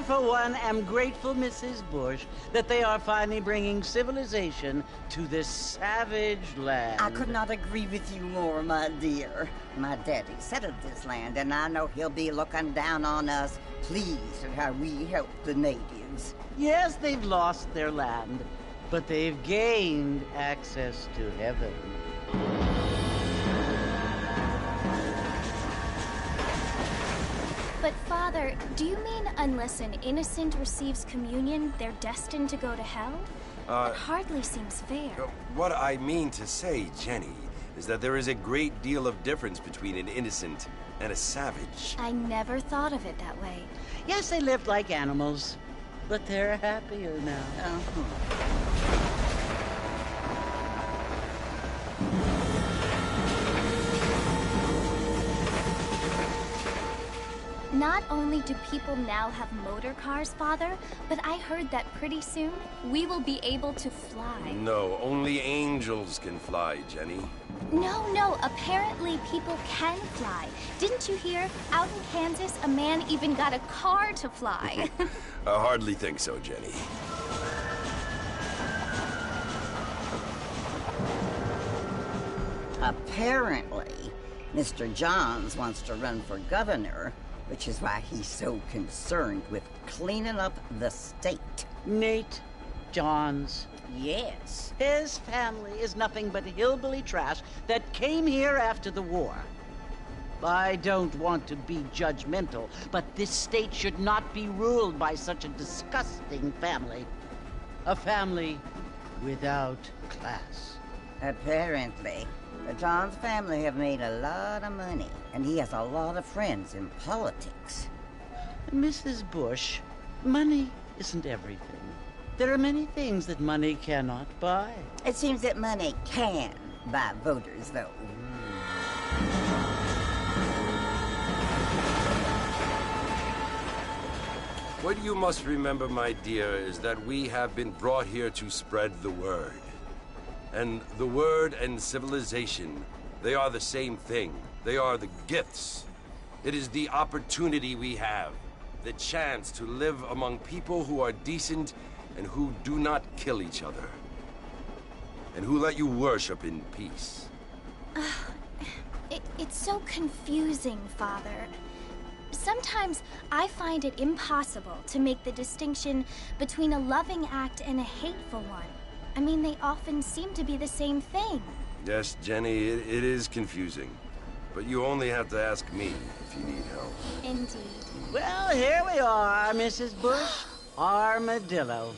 I, for one, am grateful, Mrs. Bush, that they are finally bringing civilization to this savage land. I could not agree with you more, my dear. My daddy settled this land, and I know he'll be looking down on us, pleased at how we help the natives. Yes, they've lost their land, but they've gained access to heaven. But, Father, do you mean unless an innocent receives communion, they're destined to go to hell? That hardly seems fair. What I mean to say, Jenny, is that there is a great deal of difference between an innocent and a savage. I never thought of it that way. Yes, they lived like animals, but they're happier now. Not only do people now have motor cars, Father, but I heard that pretty soon we will be able to fly. No, only angels can fly, Jenny. No, apparently people can fly. Didn't you hear? Out in Kansas, a man even got a car to fly. I hardly think so, Jenny. Apparently, Mr. Johns wants to run for governor, which is why he's so concerned with cleaning up the state. Nate Johns. Yes. His family is nothing but hillbilly trash that came here after the war. I don't want to be judgmental, but this state should not be ruled by such a disgusting family. A family without class. Apparently. The Johns family have made a lot of money, and he has a lot of friends in politics. Mrs. Bush, money isn't everything. There are many things that money cannot buy. It seems that money can buy voters, though. What you must remember, my dear, is that we have been brought here to spread the word. And the word and civilization, they are the same thing. They are the gifts. It is the opportunity we have, the chance to live among people who are decent and who do not kill each other, and who let you worship in peace. It's so confusing, Father. Sometimes I find it impossible to make the distinction between a loving act and a hateful one. I mean, they often seem to be the same thing. Yes, Jenny, it is confusing. But you only have to ask me if you need help. Indeed. Well, here we are, Mrs. Bush. Armadillo.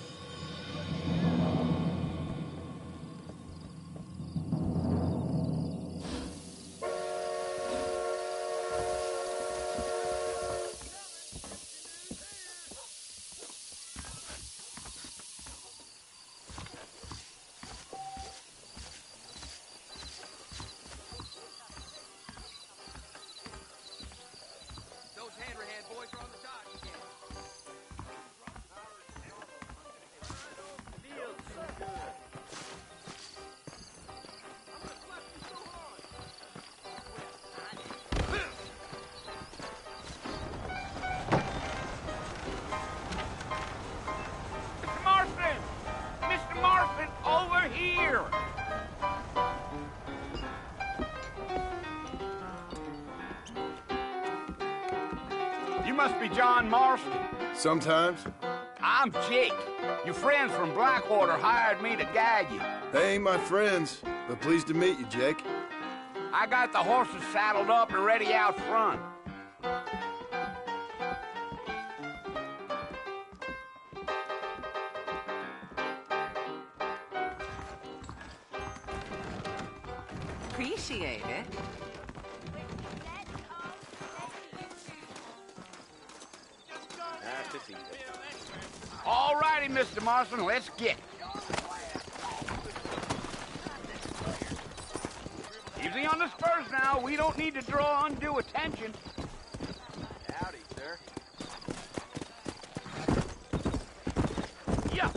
You must be John Marston. Sometimes. I'm Jake. Your friends from Blackwater hired me to guide you. They ain't my friends, but pleased to meet you, Jake. I got the horses saddled up and ready out front. Appreciate it. All righty, Mr. Marston, let's get. Easy on the spurs now. We don't need to draw undue attention. Howdy, sir. Yeah.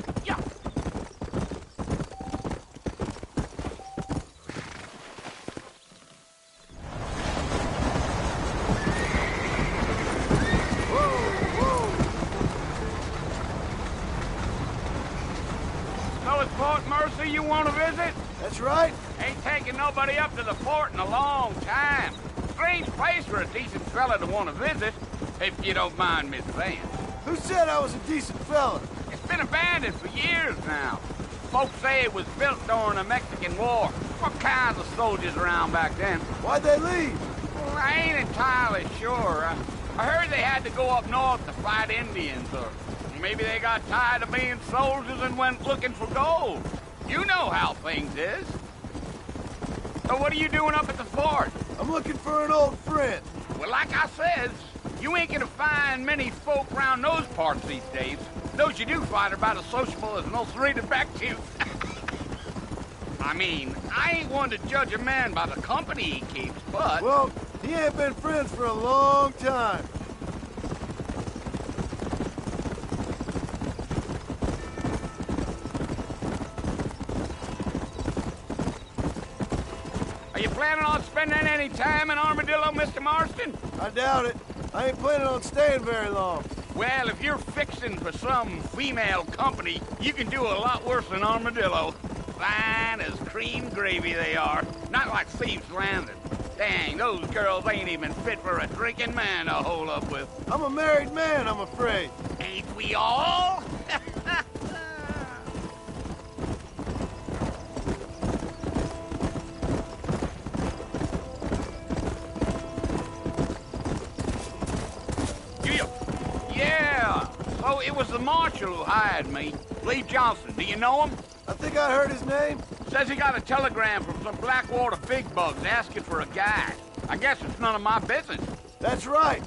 So it's Fort Mercy you want to visit? That's right. Ain't taking nobody up to the fort in a long time. Strange place for a decent fella to want to visit, if you don't mind me saying. Who said I was a decent fella? It's been abandoned for years now. Folks say it was built during the Mexican War. What kinds of soldiers around back then? Why'd they leave? Well, I ain't entirely sure. I heard they had to go up north to fight Indians, or maybe they got tired of being soldiers and went looking for gold. You know how things is. So what are you doing up at the fort? I'm looking for an old friend. Well, like I says, you ain't gonna find many folk around those parts these days. Those you do find are about as sociable as an ulcerated back tooth. I mean, I ain't one to judge a man by the company he keeps, but... Well, he ain't been friends for a long time. Are you planning on spending any time in Armadillo, Mr. Marston? I doubt it. I ain't planning on staying very long. Well, if you're fixing for some female company, you can do a lot worse than Armadillo. Fine as cream gravy they are. Not like Thieves' Landing. Dang, those girls ain't even fit for a drinking man to hole up with. I'm a married man, I'm afraid. Ain't we all? Yeah, so it was the marshal who hired me. Lee Johnson, do you know him? I think I heard his name. Says he got a telegram from some Blackwater big bugs asking for a guy. I guess it's none of my business. That's right.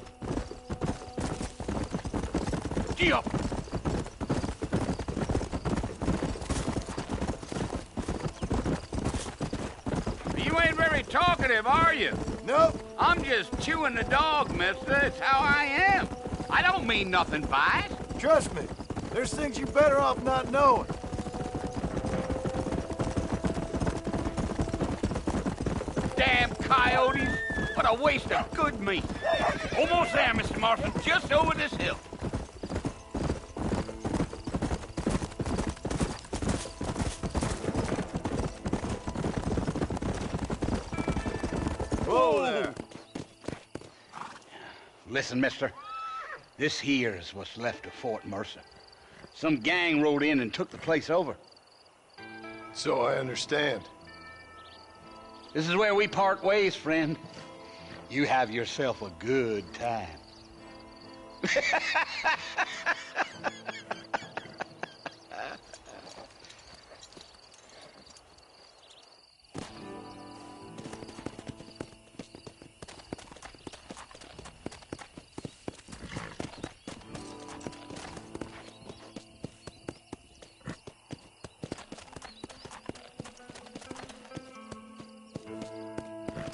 Gee up. You ain't very talkative, are you? Nope. I'm just chewing the dog, mister. It's how I am. I don't mean nothing by it. Trust me. There's things you're better off not knowing. Damn coyotes. What a waste of good meat. Almost there, Mr. Marston. Just over this hill. Whoa there. Listen, mister. This here is what's left of Fort Mercer. Some gang rode in and took the place over. So I understand. This is where we part ways, friend. You have yourself a good time.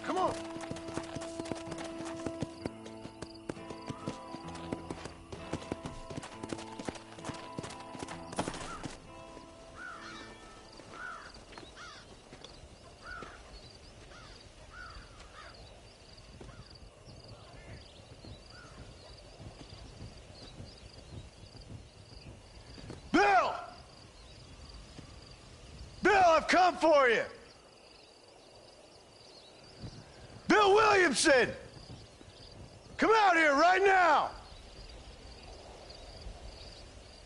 Come on. Bill! Bill, I've come for you! Bill Williamson! Come out here right now!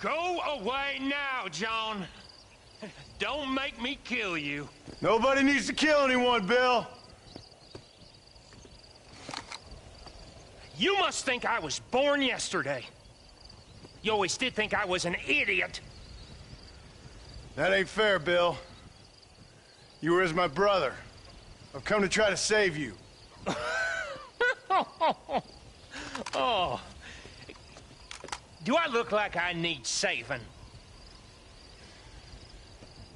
Go away now, John. Don't make me kill you. Nobody needs to kill anyone, Bill. You must think I was born yesterday. You always did think I was an idiot. That ain't fair, Bill. You were as my brother. I've come to try to save you. Oh. Do I look like I need saving?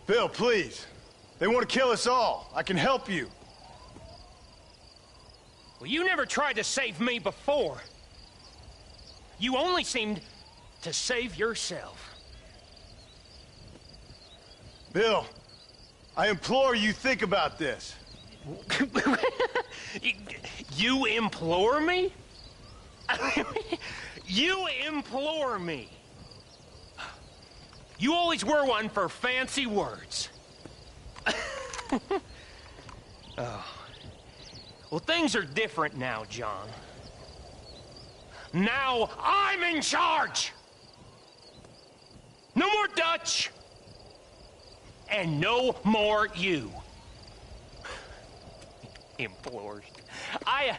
Bill, please. They want to kill us all. I can help you. Well, you never tried to save me before. You only seemed to save yourself. Bill, I implore you think about this. You implore me? You implore me? You always were one for fancy words. Oh. Well, things are different now, John. Now I'm in charge! No more Dutch! And no more you. Implores. I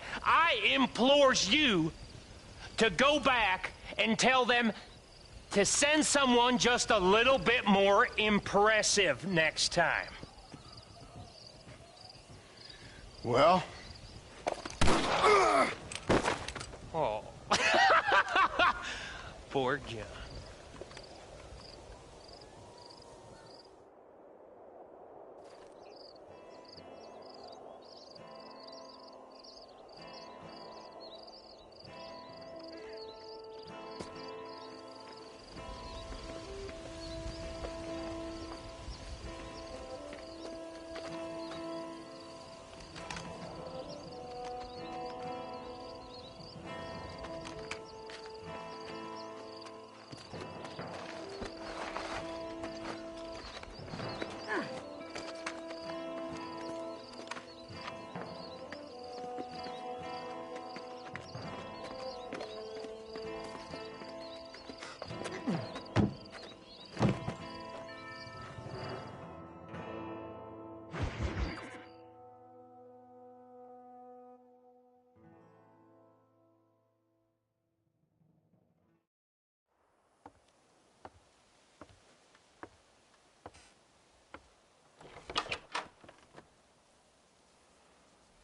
implores you to go back and tell them to send someone just a little bit more impressive next time. Well? Oh. Poor John.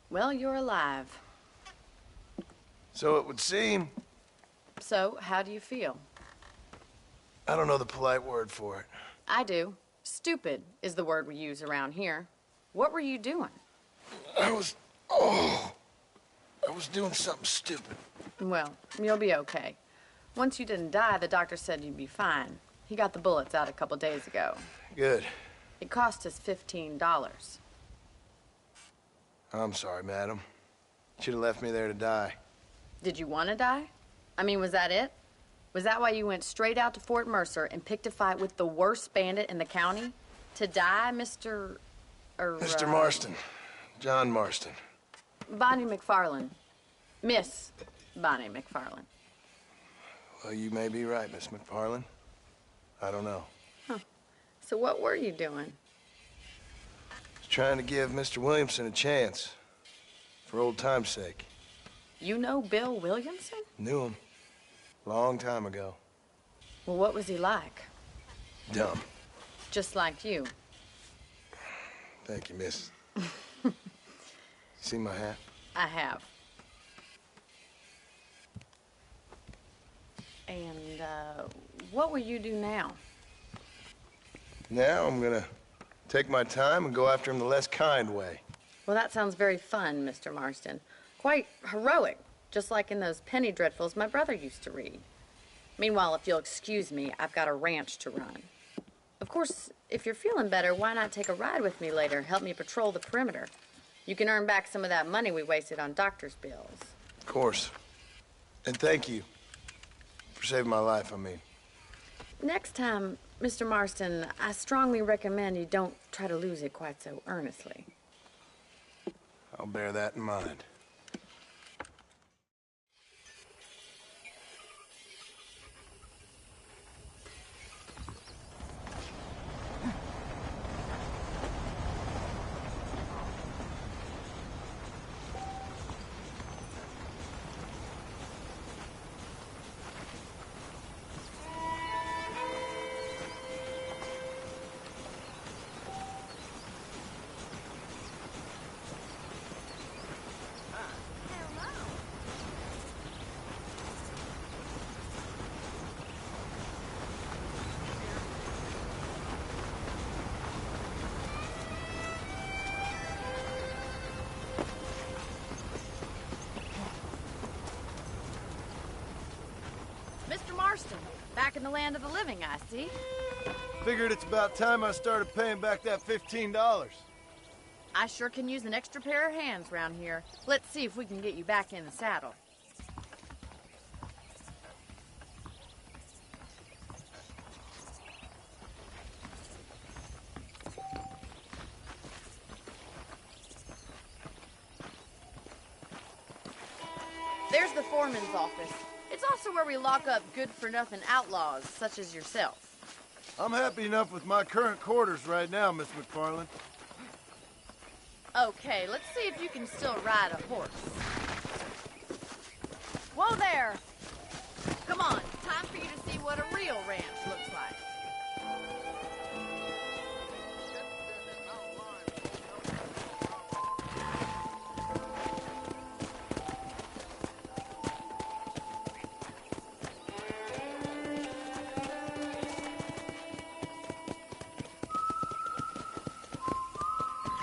Well, you're alive. So it would seem. So, how do you feel? I don't know the polite word for it. I do. Stupid is the word we use around here. What were you doing? I was doing something stupid. Well, you'll be okay. Once you didn't die, the doctor said you'd be fine. He got the bullets out a couple days ago. Good. It cost us $15. I'm sorry, madam. Should have left me there to die. Did you want to die? I mean, was that it? Was that why you went straight out to Fort Mercer and picked a fight with the worst bandit in the county? To die, Mr. Mr. Marston. John Marston. Bonnie McFarland. Miss Bonnie McFarland. Well, you may be right, Miss McFarland. I don't know. Huh. So what were you doing? Trying to give Mr. Williamson a chance. For old time's sake. You know Bill Williamson? Knew him. Long time ago. Well, what was he like? Dumb. Just like you. Thank you, miss. See my hat? I have. And, what will you do now? Now I'm gonna take my time and go after him the less kind way. Well, that sounds very fun, Mr. Marston. Quite heroic, just like in those penny dreadfuls my brother used to read. Meanwhile, if you'll excuse me, I've got a ranch to run. Of course, if you're feeling better, why not take a ride with me later? Help me patrol the perimeter. You can earn back some of that money we wasted on doctor's bills. Of course. And thank you for saving my life, I mean. Next time, Mr. Marston, I strongly recommend you don't try to lose it quite so earnestly. I'll bear that in mind. Mr. Marston, back in the land of the living, I see. Figured it's about time I started paying back that $15. I sure can use an extra pair of hands round here. Let's see if we can get you back in the saddle. here's the foreman's office. It's also where we lock up good-for-nothing outlaws, such as yourself. I'm happy enough with my current quarters right now, Miss McFarland. Okay, let's see if you can still ride a horse. Whoa there! Come on, time for you to see what a real ranch looks like.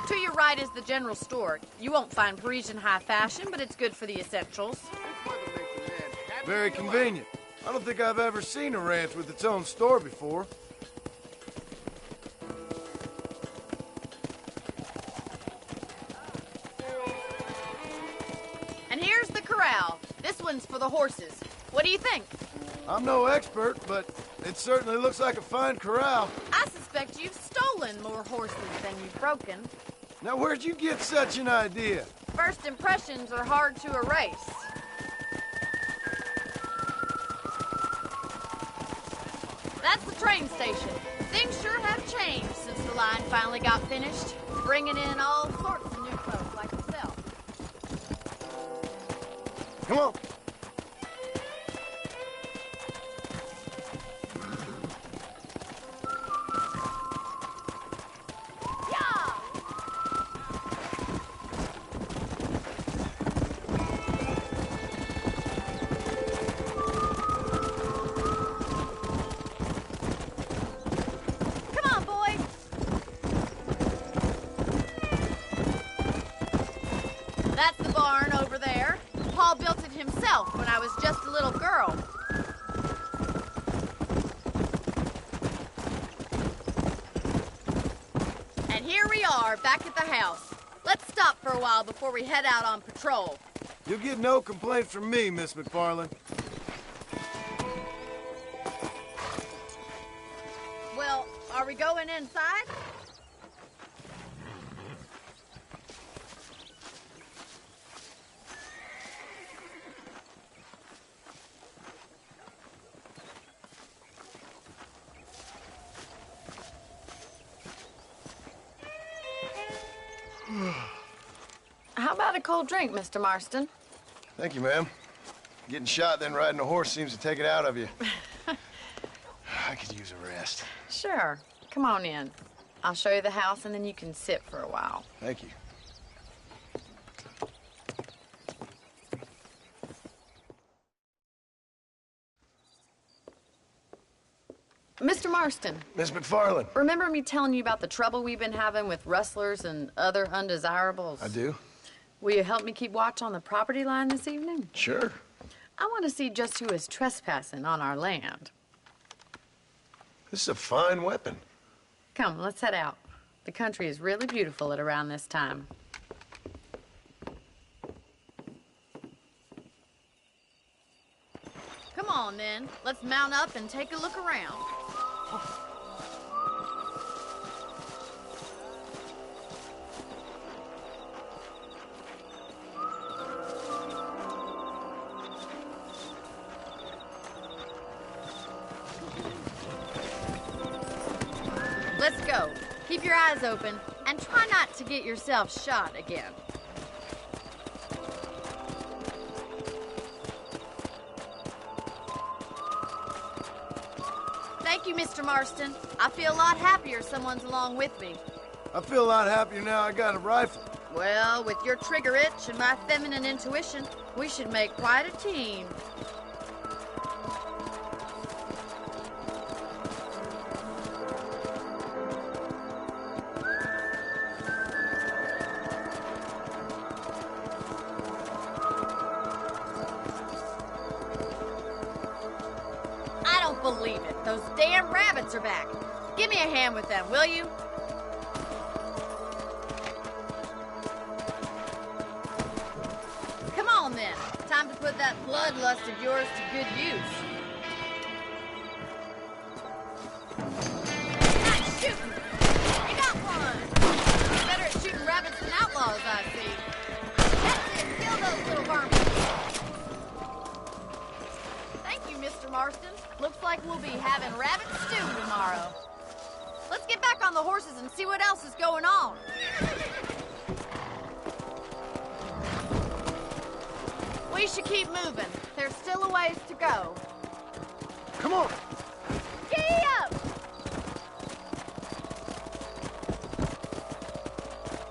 To your right is the general store. You won't find Parisian high fashion, but it's good for the essentials. Very convenient. I don't think I've ever seen a ranch with its own store before. And here's the corral. This one's for the horses. What do you think? I'm no expert, but it certainly looks like a fine corral. I suspect you've stolen more horses than you've broken. Now, where'd you get such an idea? First impressions are hard to erase. That's the train station. Things sure have changed since the line finally got finished, bringing in all sorts of new folks like yourself. Come on. That's the barn over there. Paul built it himself when I was just a little girl. And here we are, back at the house. Let's stop for a while before we head out on patrol. You'll get no complaint from me, Miss McFarland. Well, are we going inside? How about a cold drink, Mr. Marston? Thank you, ma'am. Getting shot, then riding a horse seems to take it out of you. I could use a rest. Sure. Come on in. I'll show you the house, and then you can sit for a while. Thank you. Mr. Marston. Miss McFarland. Remember me telling you about the trouble we've been having with rustlers and other undesirables? I do. Will you help me keep watch on the property line this evening? Sure. I want to see just who is trespassing on our land. This is a fine weapon. Come, let's head out. The country is really beautiful at around this time. Come on, then. Let's mount up and take a look around. Let's go. Keep your eyes open and try not to get yourself shot again. Thank you, Mr. Marston. I feel a lot happier someone's along with me. I feel a lot happier now I got a rifle. Well, with your trigger itch and my feminine intuition, we should make quite a team. I don't believe it. Those damn rabbits are back. Give me a hand with them, will you? Come on, then. Time to put that bloodlust of yours to good use. Nice shooting! You got one! You're better at shooting rabbits than outlaws, I see. That's it. Kill those little vermin. Marston. Looks like we'll be having rabbit stew tomorrow. Let's get back on the horses and see what else is going on. We should keep moving. There's still a ways to go. Come on! Giddy up!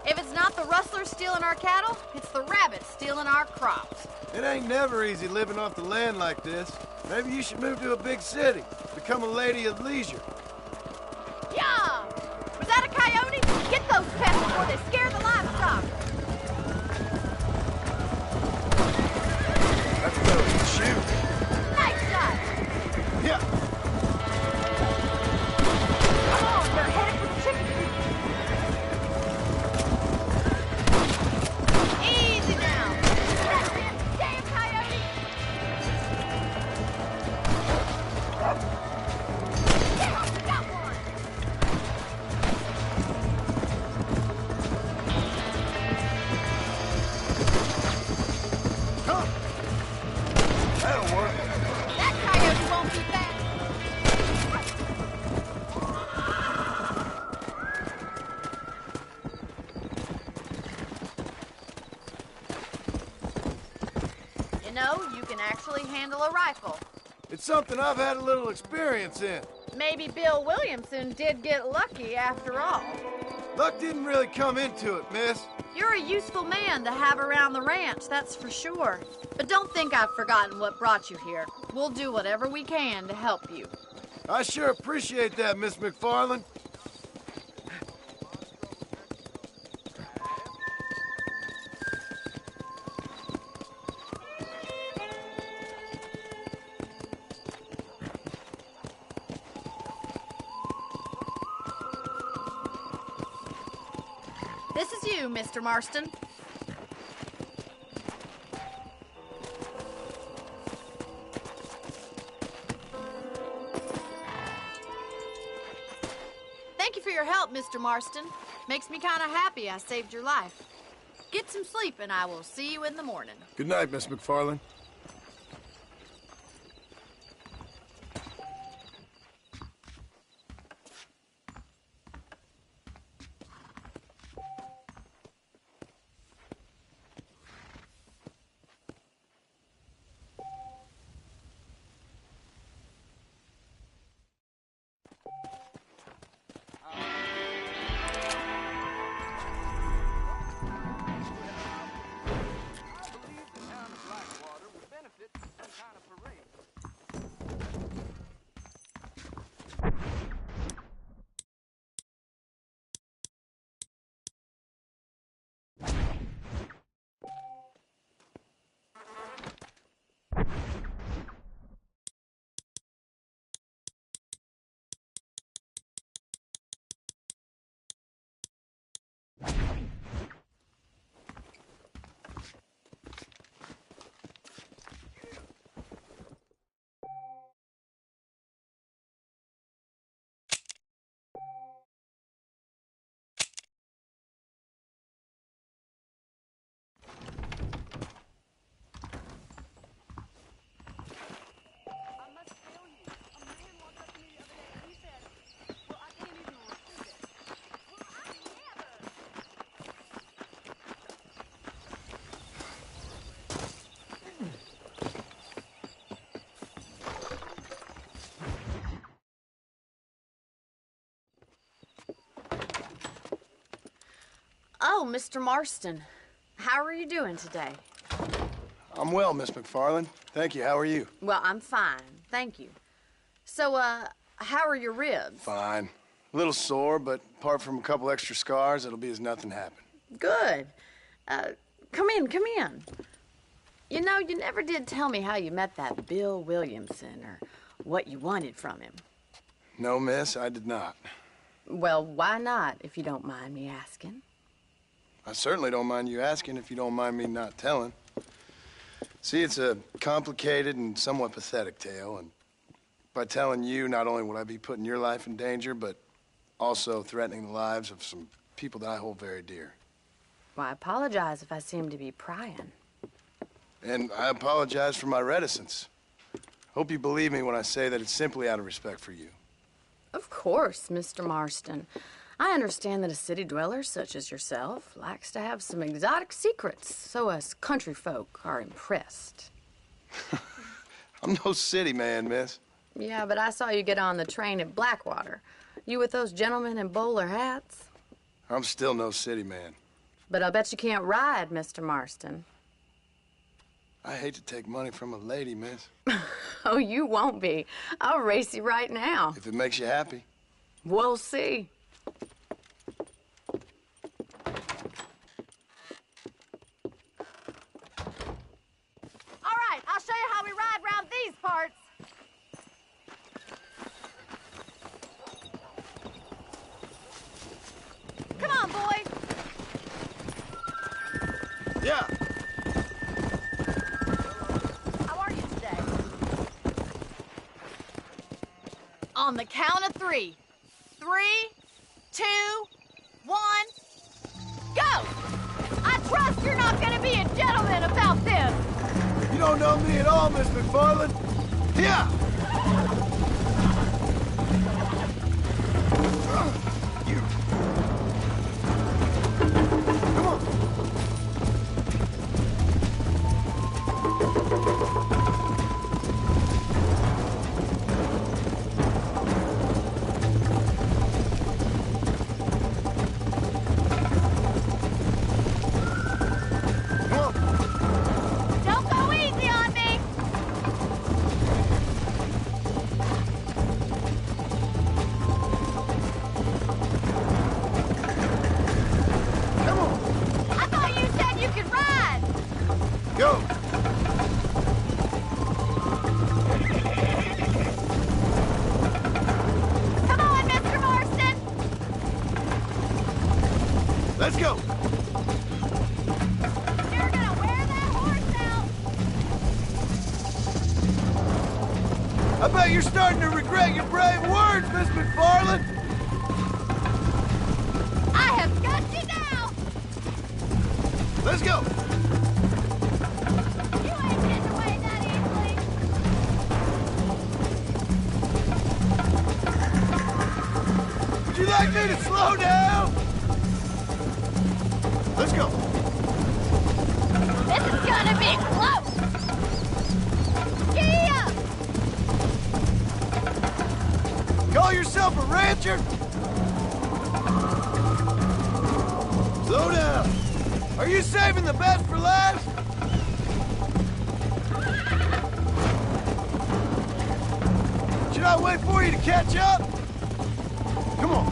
If it's not the rustlers stealing our cattle, it's the rabbits stealing our crops. It ain't never easy living off the land like this. Maybe you should move to a big city. Become a lady of leisure. Yeah! Was that a coyote? Get those pests before they scare the livestock. That's Billy. Shoot. Nice shot! Yeah. Come on, they're headed for the chicken coop. Easy now. That damn coyote. Yeah, we got one. Come. That'll work. That coyote won't be back. You know, you can actually handle a rifle. It's something I've had a little experience in. Maybe Bill Williamson did get lucky after all. Luck didn't really come into it, miss. You're a useful man to have around the ranch, that's for sure. But don't think I've forgotten what brought you here. We'll do whatever we can to help you. I sure appreciate that, Miss McFarland. This is you, Mr. Marston. Thank you for your help, Mr. Marston. Makes me kind of happy I saved your life. Get some sleep and I will see you in the morning. Good night, Miss McFarland. Oh, Mr. Marston. How are you doing today? I'm well, Miss McFarland. Thank you. How are you? Well, I'm fine. Thank you. So, how are your ribs? Fine. A little sore, but apart from a couple extra scars, it'll be as nothing happened. Good. Come in, come in. You know, you never did tell me how you met that Bill Williamson or what you wanted from him. No, miss, I did not. Well, why not, if you don't mind me asking? I certainly don't mind you asking if you don't mind me not telling. See, it's a complicated and somewhat pathetic tale, and by telling you, not only would I be putting your life in danger, but also threatening the lives of some people that I hold very dear. Well, I apologize if I seem to be prying. And I apologize for my reticence. Hope you believe me when I say that it's simply out of respect for you. Of course, Mr. Marston. I understand that a city dweller such as yourself likes to have some exotic secrets, so us country folk are impressed. I'm no city man, miss. Yeah, but I saw you get on the train at Blackwater. You with those gentlemen in bowler hats? I'm still no city man. But I'll bet you can't ride, Mr. Marston. I hate to take money from a lady, miss. Oh, you won't be. I'll race you right now. If it makes you happy. We'll see. All right, I'll show you how we ride around these parts. Come on, boys. Yeah. How are you today? On the count of 3. 3, 2, 1, go! I trust you're not gonna be a gentleman about this. You don't know me at all, Miss McFarland. Yeah. You. Come on. Don't go easy on me. Come on. I thought you said you could ride. Go. Come on, Mr. Marston. Let's go. You're gonna wear that horse out. I bet you're starting to regret your brave words, Miss McFarland. I have got you now. Let's go. You ain't getting away that easily. Would you like me to slow down? Let's go. This is gonna be close. Giddy up. Call yourself a rancher? Slow down. Are you saving the best for last? Should I wait for you to catch up? Come on.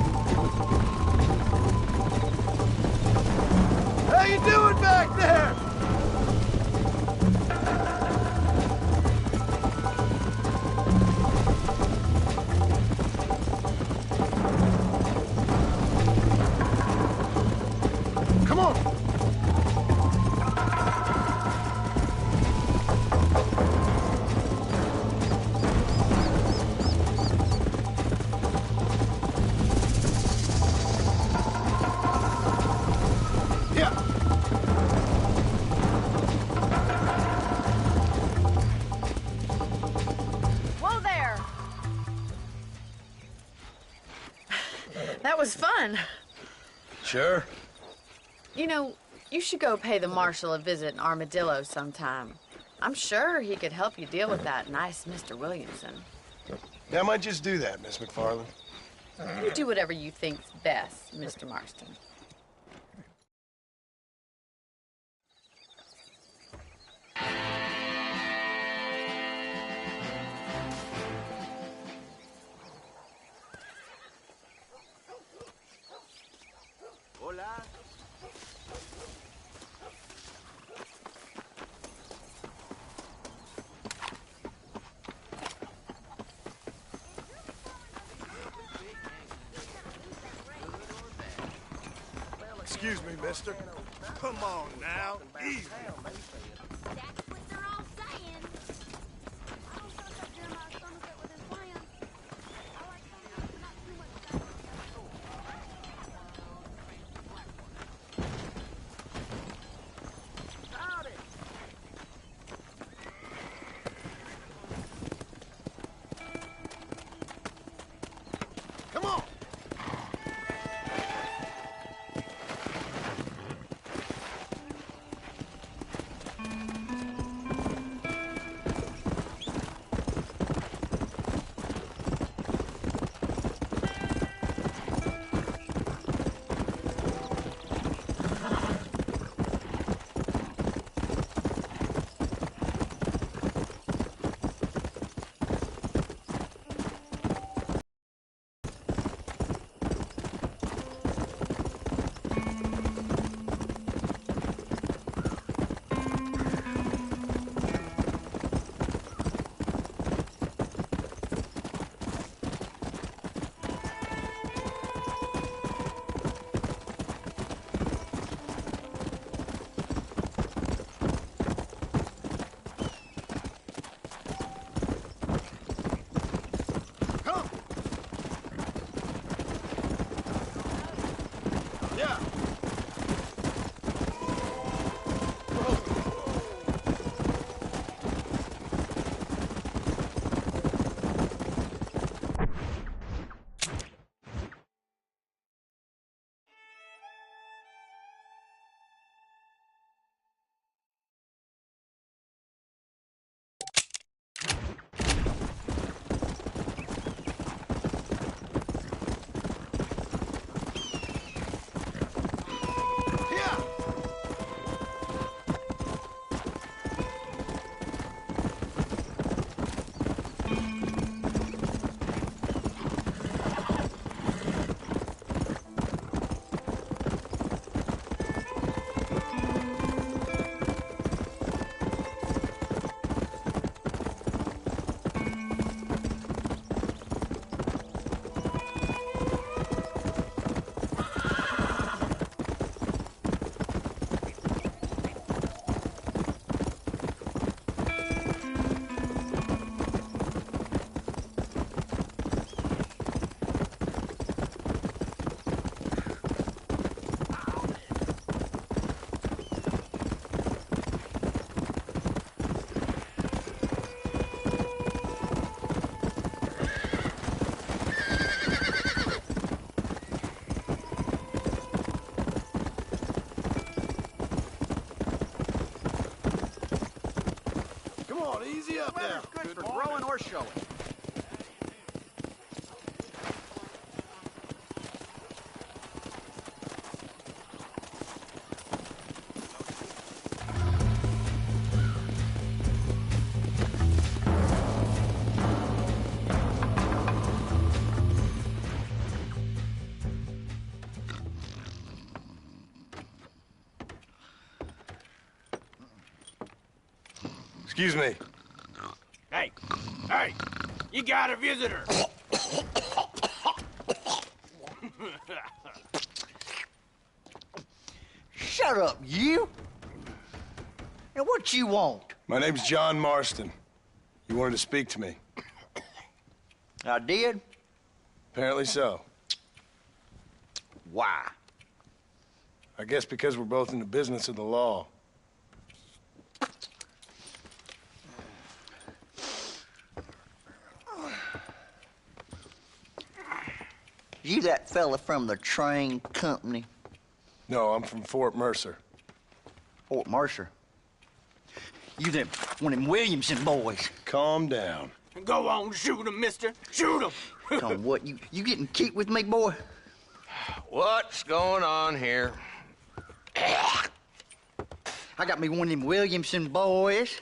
How you doing back there? Come on. Yeah. Whoa there. That was fun. Sure. You know, you should go pay the marshal a visit in Armadillo sometime. I'm sure he could help you deal with that nice Mr. Williamson. Yeah, I might just do that, Miss McFarland. You do whatever you think's best, Mr. Marston. Hola. Excuse me, mister. Come on now, easy. That's what they're all saying. I don't trust that Jeremiah Somerset with his plans. I like Somerset, not too much. car showing. Excuse me. Hey, hey, you got a visitor. Shut up, you! And what you want? My name's John Marston. You wanted to speak to me. I did? Apparently so. Why? I guess because we're both in the business of the law. You that fella from the train company? No, I'm from Fort Mercer. Fort Mercer? You them one of them Williamson boys. Calm down. Go on, shoot him, mister. Shoot him. Come on, what, you getting kicked with me, boy? What's going on here? I got me one of them Williamson boys.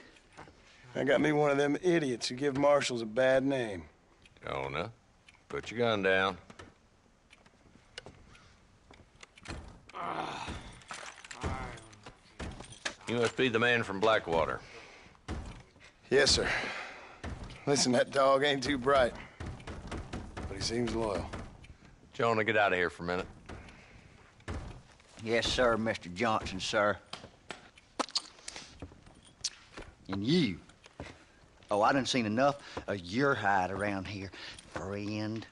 I got me one of them idiots who give marshals a bad name. Jonah, put your gun down. You must be the man from Blackwater. Yes, sir. Listen, that dog ain't too bright, but he seems loyal. Jonah, get out of here for a minute. Yes, sir, Mr. Johnson, sir. And you. Oh, I done seen enough of your hide around here, friend.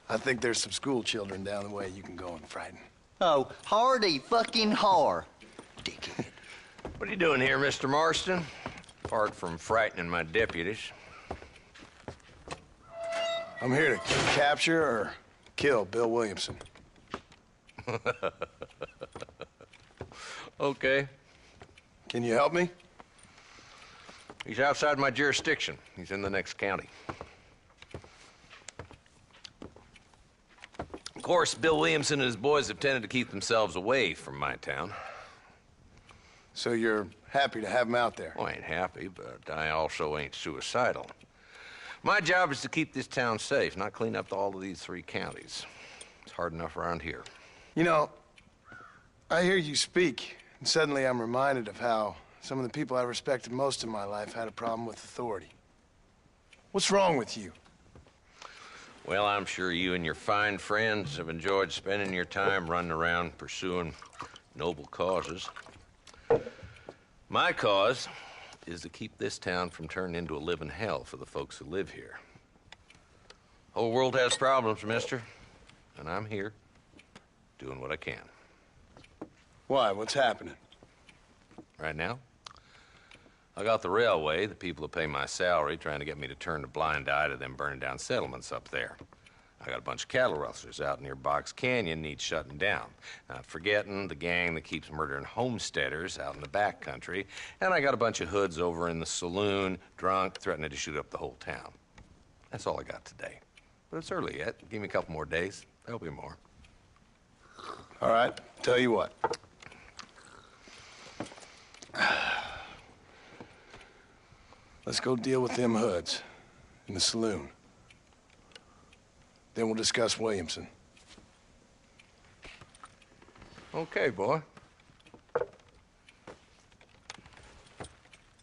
I think there's some school children down the way you can go and frighten. Oh, hardy fucking har. Dickhead. What are you doing here, Mr. Marston? Apart from frightening my deputies. I'm here to capture or kill Bill Williamson. Okay. Can you help me? He's outside my jurisdiction. He's in the next county. Of course, Bill Williamson and his boys have tended to keep themselves away from my town. So you're happy to have him out there? Well, I ain't happy, but I also ain't suicidal. My job is to keep this town safe, not clean up all of these 3 counties. It's hard enough around here. You know, I hear you speak, and suddenly I'm reminded of how some of the people I respected most in my life had a problem with authority. What's wrong with you? Well, I'm sure you and your fine friends have enjoyed spending your time running around pursuing noble causes. My cause is to keep this town from turning into a living hell for the folks who live here. Whole world has problems, mister, and I'm here doing what I can. Why? What's happening? Right now, I got the railway, the people who pay my salary, trying to get me to turn a blind eye to them burning down settlements up there. I got a bunch of cattle rustlers out near Box Canyon needs shutting down. Not forgetting the gang that keeps murdering homesteaders out in the back country. And I got a bunch of hoods over in the saloon, drunk, threatening to shoot up the whole town. That's all I got today. But it's early yet. Give me a couple more days. There'll be more. All right, tell you what. Let's go deal with them hoods in the saloon. Then we'll discuss Williamson. Okay, boy.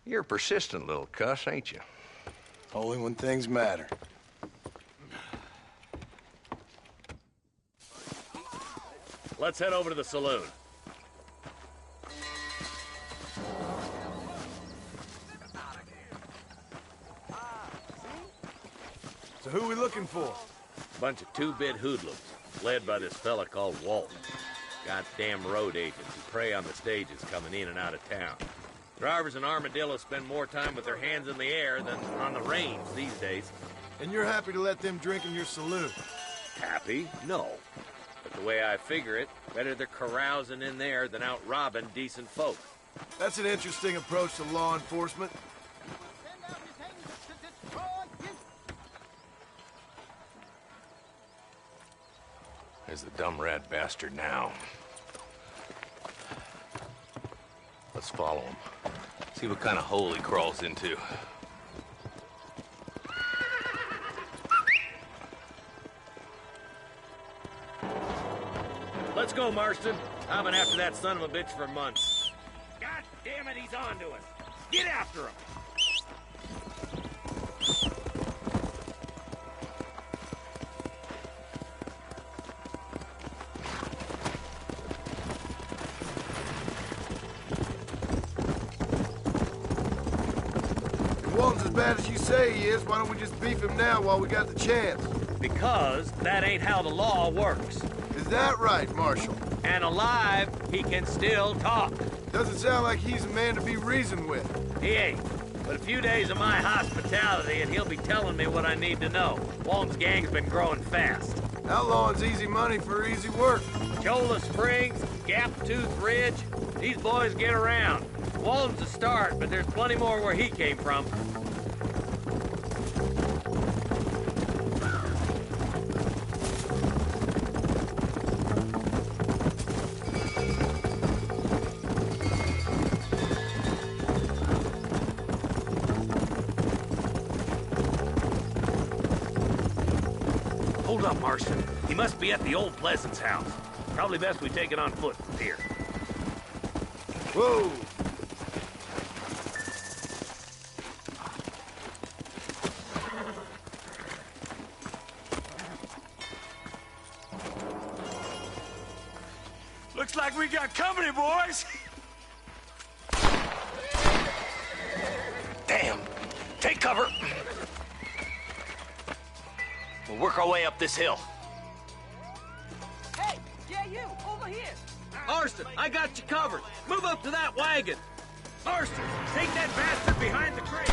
You're a persistent little cuss, ain't you? Only when things matter. Let's head over to the saloon. So who are we looking for? Bunch of 2-bit hoodlums, led by this fella called Walton. Goddamn road agents who prey on the stages coming in and out of town. Drivers in Armadillo spend more time with their hands in the air than on the range these days. And you're happy to let them drink in your saloon? Happy? No. But the way I figure it, better they're carousing in there than out robbing decent folk. That's an interesting approach to law enforcement. There's the dumb rat bastard now. Let's follow him. See what kind of hole he crawls into. Let's go, Marston. I've been after that son of a bitch for months. God damn it, he's on to us. Get after him. If Walton's as bad as you say he is, why don't we just beef him now while we got the chance? Because that ain't how the law works. Is that right, Marshal? And alive, he can still talk. Doesn't sound like he's a man to be reasoned with. He ain't. But a few days of my hospitality and he'll be telling me what I need to know. Walton's gang's been growing fast. Outlawing's easy money for easy work. Cholla Springs, Gap Tooth Ridge, these boys get around. Walton's a start, but there's plenty more where he came from. Hold up, Marston. He must be at the old Pleasance house. Probably best we take it on foot from here. Whoa! Looks like we got company, boys. Damn! Take cover! We'll work our way up this hill. Hey, yeah, you, over here. Marston, I got you covered. Move up to that wagon. Marston, take that bastard behind the crate.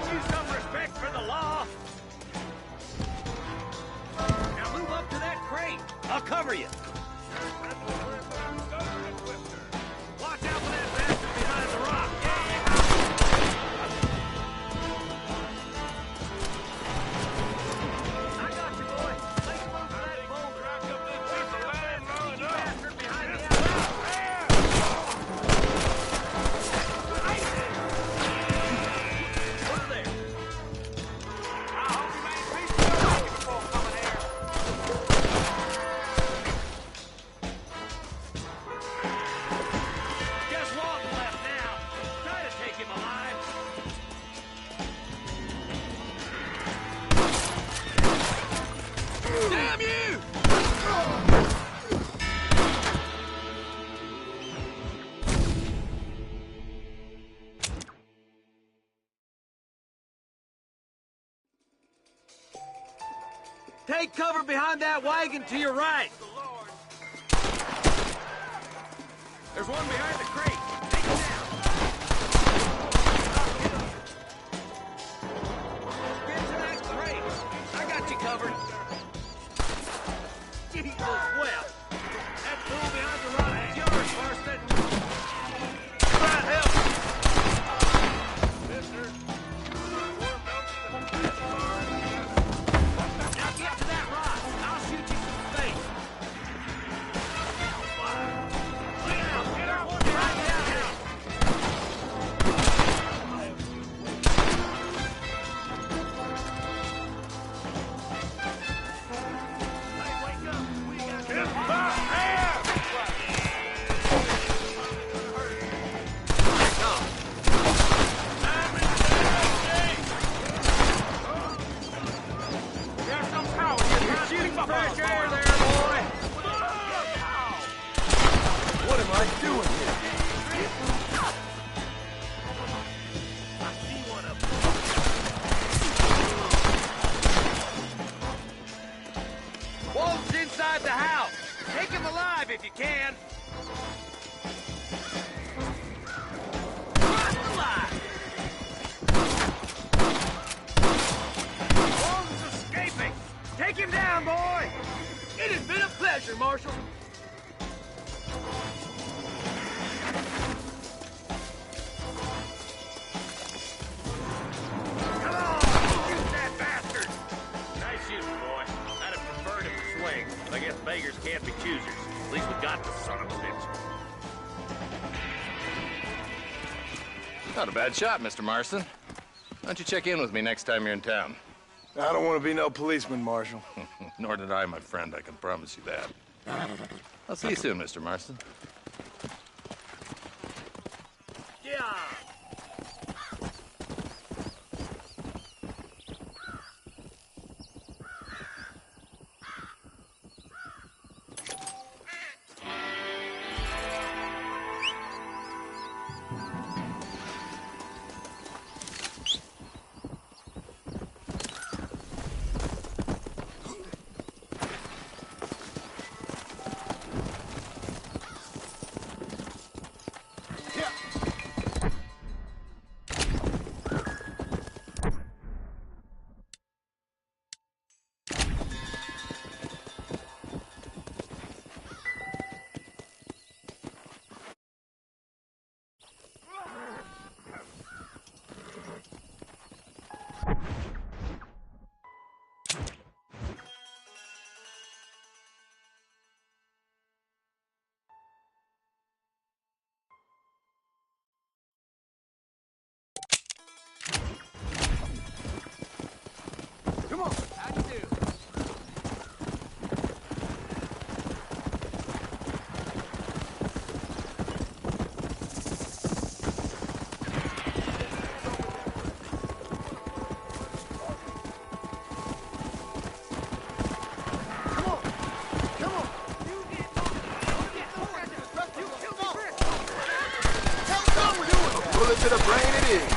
Teach you some respect for the law. Now move up to that crate. I'll cover you. Watch out for that bastard behind the rock. I got you, boy. Let's move to that boulder. Bastard behind the Over there. I hope you made peace before coming here. Just Walton left now. Try to take him alive. Damn you! Take cover behind that wagon to your right. There's one behind the crate. Take him down. Get to that crate. I got you covered. Jesus, well. That fool behind the rock is yours, Marston. Try and help. Mister. Now get to that rock. I'll shoot you some space. Look out. Get out. Right down here. Hey, wake up. We got get back here. Come. There's some power. You're shooting fresh air there, boy. What am I doing here? I see one of them. Walton's inside the house. Take him alive if you can. Run alive. Walton's escaping. Take him down, boy. It has been a pleasure, Marshal. Come on, shoot that bastard. Nice shooting, boy. I'd have preferred if the I guess beggars can't be choosers. At least we got the son of a bitch. Not a bad shot, Mr. Marston. Why don't you check in with me next time you're in town? I don't want to be no policeman, Marshal. Nor did I, my friend. I can promise you that. I'll see you soon, Mr. Marston. Yeah. Come on, how you do? Bullet to the brain it is.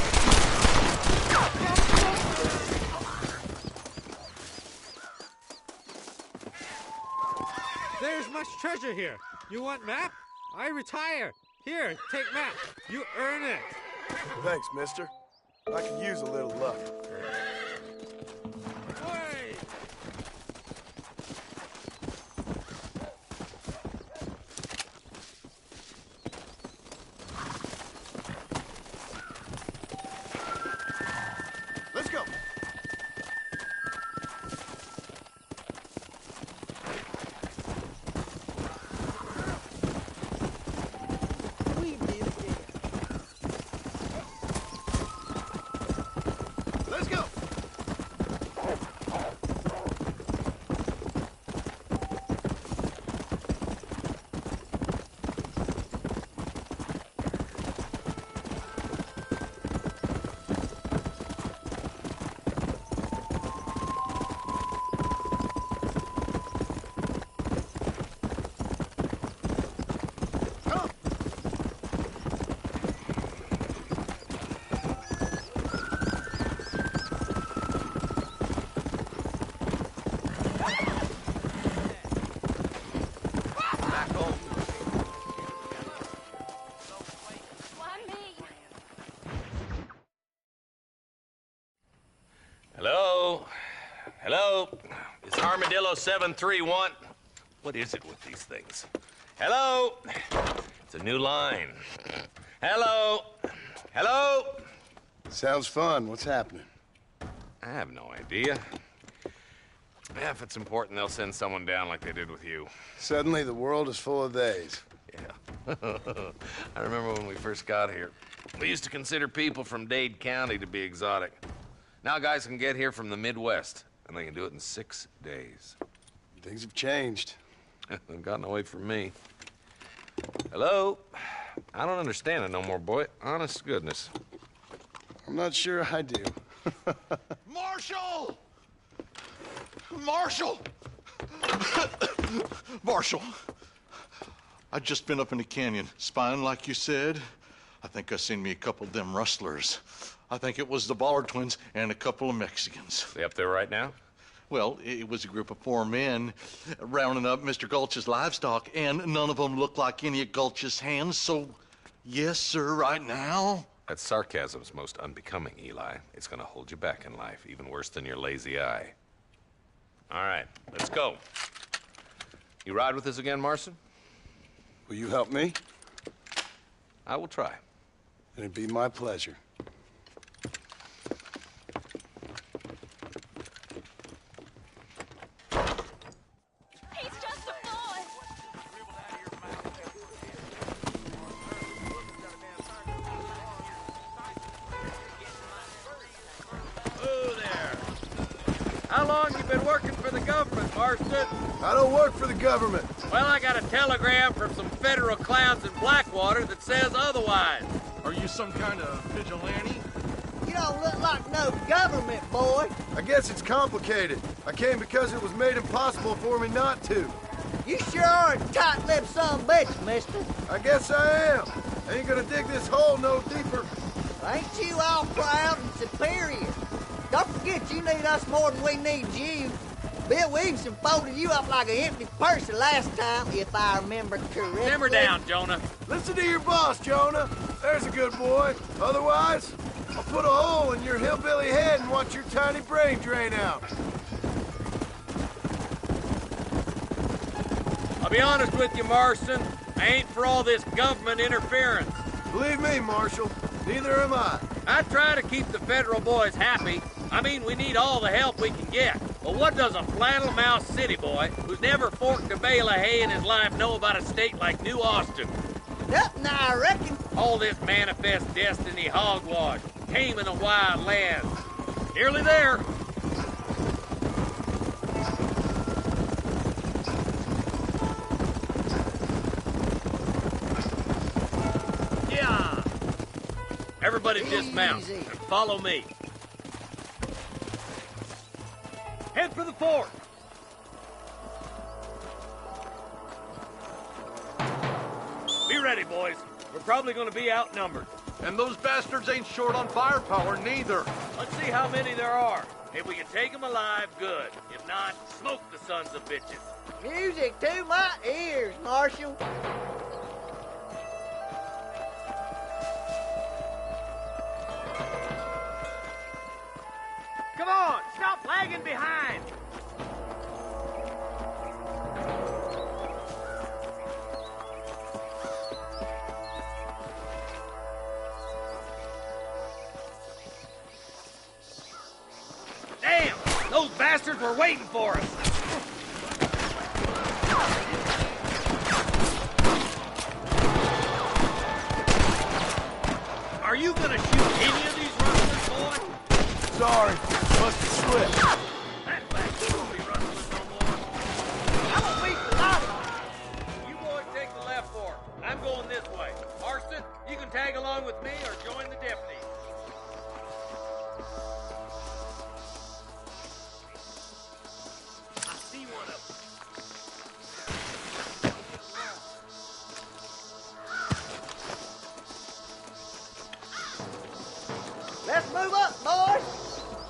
There's much treasure here. You want map? I retire. Here, take map. You earn it. Thanks, mister. I could use a little luck. Wait! Let's go. Let's go. Hello? Hello? It's Armadillo 731. What is it with these things? Hello? It's a new line. Hello? Hello? Sounds fun. What's happening? I have no idea. Yeah, if it's important, they'll send someone down like they did with you. Suddenly, the world is full of theys. Yeah. I remember when we first got here. We used to consider people from Dade County to be exotic. Now guys can get here from the Midwest, and they can do it in 6 days. Things have changed. They've gotten away from me. Hello? I don't understand it no more, boy. Honest to goodness. I'm not sure I do. Marshal! Marshal! Marshal! I just been up in the canyon, spying like you said. I think I seen me a couple of them rustlers. I think it was the Ballard twins and a couple of Mexicans. They up there right now? Well, it was a group of 4 men rounding up Mr. Gulch's livestock, and none of them looked like any of Gulch's hands, so yes, sir, right now. That sarcasm's most unbecoming, Eli. It's gonna hold you back in life, even worse than your lazy eye. All right, let's go. You ride with us again, Marston? Will you help me? I will try. It'd be my pleasure. He's just long you been working for the government, Marston? I don't work for the government. Well, I got a telegram from some federal clowns in Blackwater that says otherwise. Are you some kind of vigilante? You don't look like no government, boy. I guess it's complicated. I came because it was made impossible for me not to. You sure are a tight-lipped son of a bitch, mister. I guess I am. Ain't gonna dig this hole no deeper. Ain't you all proud and superior? Don't forget you need us more than we need you. Bill Williamson folded you up like an empty purse the last time, if I remember correctly. Simmer down, Jonah. Listen to your boss, Jonah. There's a good boy. Otherwise, I'll put a hole in your hillbilly head and watch your tiny brain drain out. I'll be honest with you, Marston. I ain't for all this government interference. Believe me, Marshal, neither am I. I try to keep the federal boys happy. I mean, we need all the help we can get. But what does a flannel-mouthed city boy who's never forked a bale of hay in his life know about a state like New Austin? Nothing, I reckon. All this manifest destiny hogwash, taming the wild lands. Nearly there. Yeah. Everybody dismount and follow me. Head for the fort. Be ready, boys. We're probably going to be outnumbered. And those bastards ain't short on firepower, neither. Let's see how many there are. If we can take them alive, good. If not, smoke the sons of bitches. Music to my ears, Marshal. Come on, stop lagging behind. Damn! Those bastards were waiting for us! Are you gonna shoot any of these rustlers, boy? Sorry, must have slipped. That fact won't be rustlers no more. I won't beat the lot of them. You boys take the left fork. I'm going this way. Marston, you can tag along with me or join the deputy. Let's move up, boys.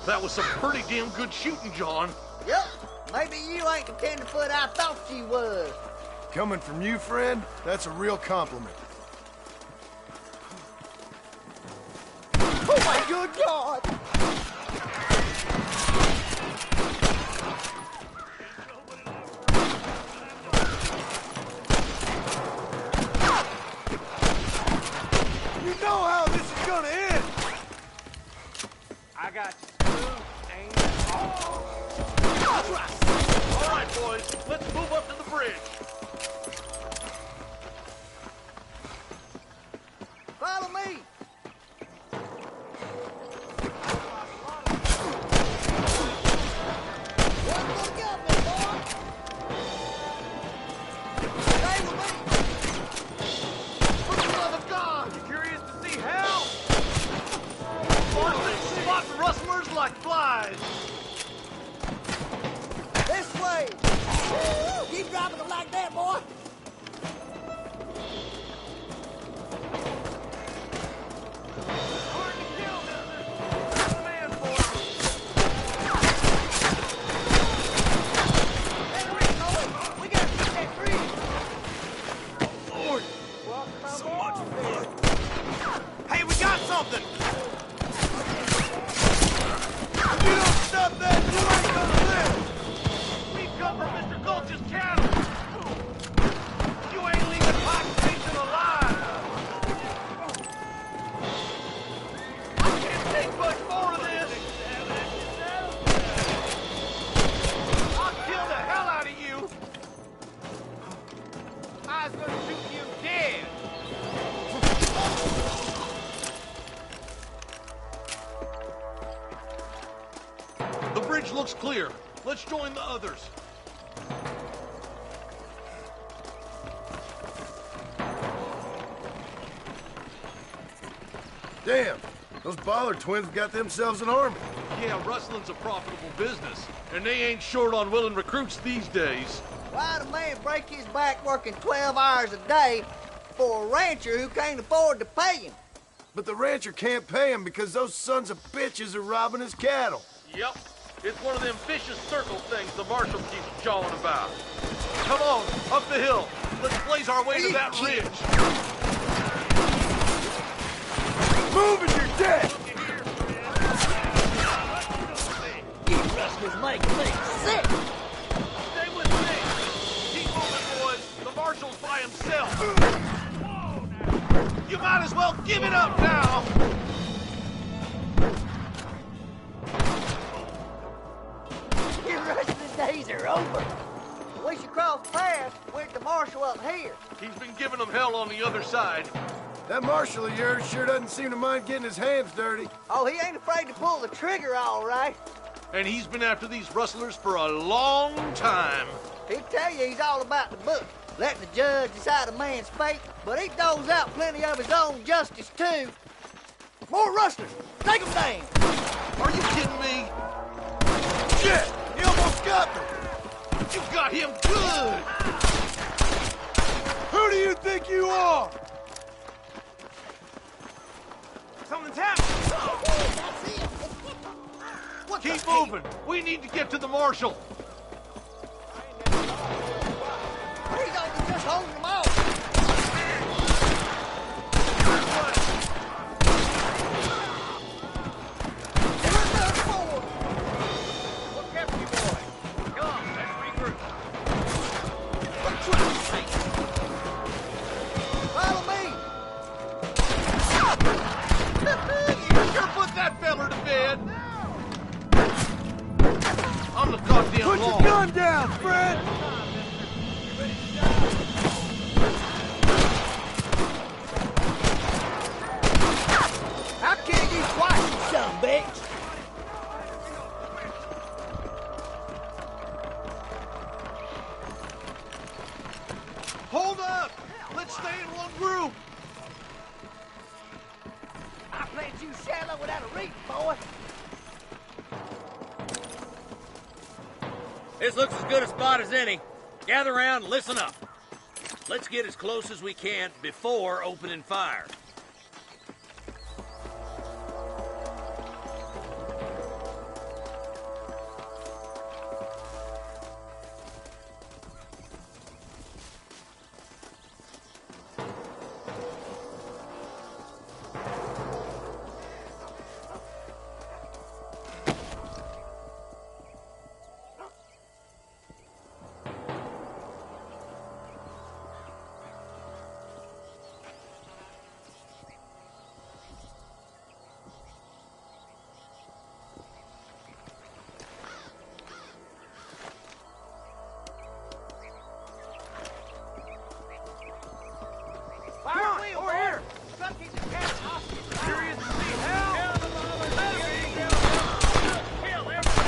That was some pretty damn good shooting, John. Yep. Maybe you ain't the tenderfoot I thought you was. Coming from you, friend, that's a real compliment. Oh my good God! You know how this is gonna end. I got you smooth and All right, boys, let's move up to the bridge. Follow me. Rustlers like flies. This way. Keep dropping them like that, boy. We gotta get that tree. Lord, so much fun. Hey, we got something. You don't stop that, you ain't gonna live! We cover Mr. Gulch's cattle. You ain't leaving Pike Station alive. I can't take much more of this. I'll kill the hell out of you. I was gonna shoot you dead. The bridge looks clear. Let's join the others. Damn, those Ballard twins got themselves an army. Yeah, rustling's a profitable business, and they ain't short on willing recruits these days. Why'd a man break his back working 12 hours a day for a rancher who can't afford to pay him? But the rancher can't pay him because those sons of bitches are robbing his cattle. Yep. It's one of them vicious circle things the marshal keeps jawing about. Come on, up the hill. Let's blaze our way to that ridge. Move and you're dead! You rustlers make me sick! Stay with me. Keep moving, boys. The marshal's by himself. You might as well give it up now. Your rustling days are over. We should cross paths with the marshal up here. He's been giving them hell on the other side. That marshal of yours sure doesn't seem to mind getting his hands dirty. Oh, he ain't afraid to pull the trigger, all right. And he's been after these rustlers for a long time. He'll tell you he's all about the book, letting the judge decide a man's fate, but he doles out plenty of his own justice, too. More rustlers! Take them down! Are you kidding me? Shit! He almost got me! You got him good! Who do you think you are? Something's happening! Keep moving! We need to get to the marshal! He's only just holding them off! Look after you, boy. Come on, let's regroup. Follow me! You sure put that feller to bed! I'm the goddamn Put law. your gun down, Fred! I'll kill you twice, you son of a bitch! Hold up! Let's stay in one group! I planted you shallow without a reach, boy. This looks as good a spot as any. Gather around and listen up. Let's get as close as we can before opening fire. Fire wheel, over here! Something's catching hostage. Curious to see hell! Kill everything!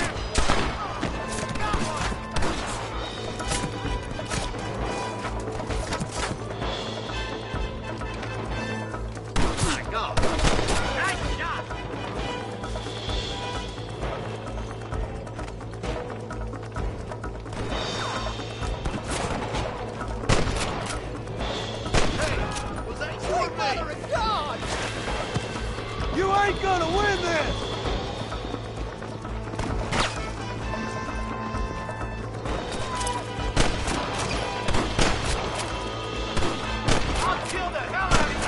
My God! Nice shot! Was that you or me? Mother of God! You ain't gonna win this! I'll kill the hell out of you!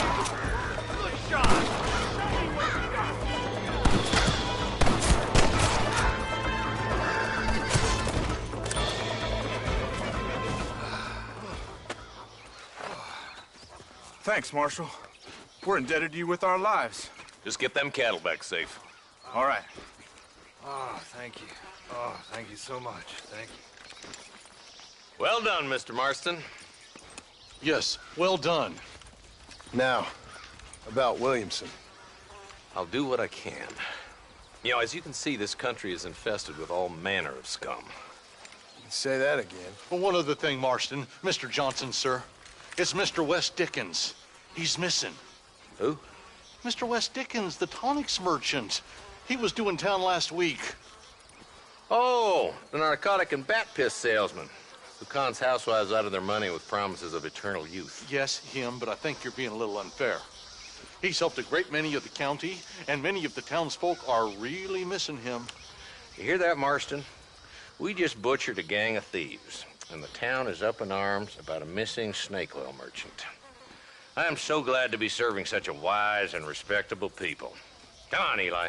Good shot! Show me what you got! Thanks, Marshal. We're indebted to you with our lives. Just get them cattle back safe. All right. Oh, thank you. Oh, thank you so much. Thank you. Well done, Mr. Marston. Yes, well done. Now, about Williamson. I'll do what I can. You know, as you can see, this country is infested with all manner of scum. Say that again. Well, one other thing, Marston. Mr. Johnson, sir. It's Mr. West Dickens. He's missing. Who? Mr. West Dickens, the tonics merchant. He was due in town last week. Oh, the narcotic and bat piss salesman who cons housewives out of their money with promises of eternal youth. Yes, him, but I think you're being a little unfair. He's helped a great many of the county, and many of the townsfolk are really missing him. You hear that, Marston? We just butchered a gang of thieves, and the town is up in arms about a missing snake oil merchant. I am so glad to be serving such a wise and respectable people. Come on, Eli.